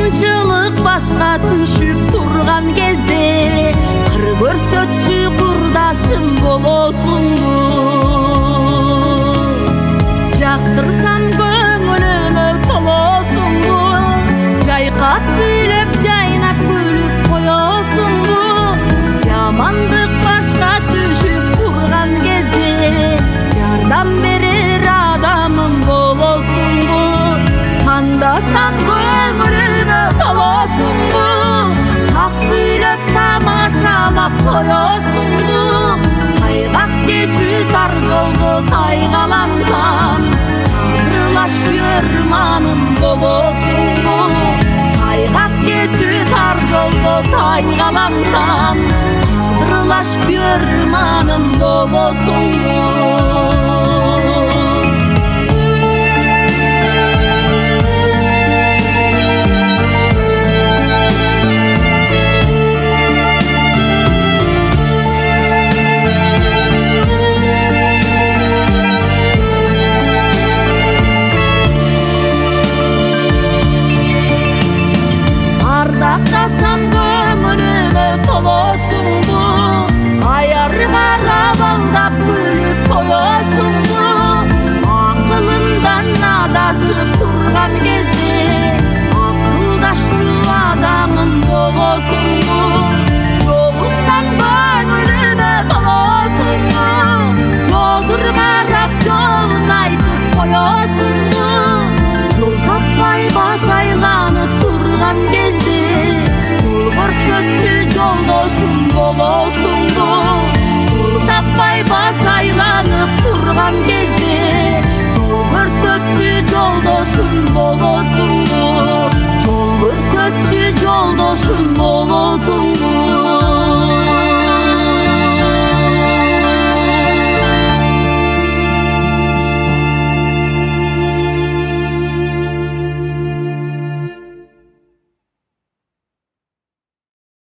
Kıyınçılık başka düşüp durgan gezde kır görsetçü kurdaşım bolosun bu. Jaktırsam göңүлүмө tolosun bu. Jayкап сүйлөп жайнап күлүп коёсун bu. Жамандык башка düşüp durgan кезде жардам берер адамым болосун bu. Кандасам көңүлүмө толосун bu. Как сүйлөп тамашалап коёсун bu. Тайгак кечүү тар жолдо тайгаламсам тагдырлаш күйөрманым болосун bu. Тайгак кечүү тар жолдо тайгаламсам тагдырлаш күйөрманым болосун bu. Ардактасам көңүлүмө толосун bu. Аяр карап алдап күлүп коёсун bu. Акылымдан адашып турган кезде акылдашчу адамым болосун bu. Жолуксам көңүлүмө толосун bu. Жолдур карап жолун айтып коёсун bu. Жол таппай баш айланып турган кезде жол көрсөтчү жолдошум болосун bu. Жол таппай баш айланып турган кезде жол көрсөтчү жолдошум болосун bu. Жол көрсөтчү жолдошум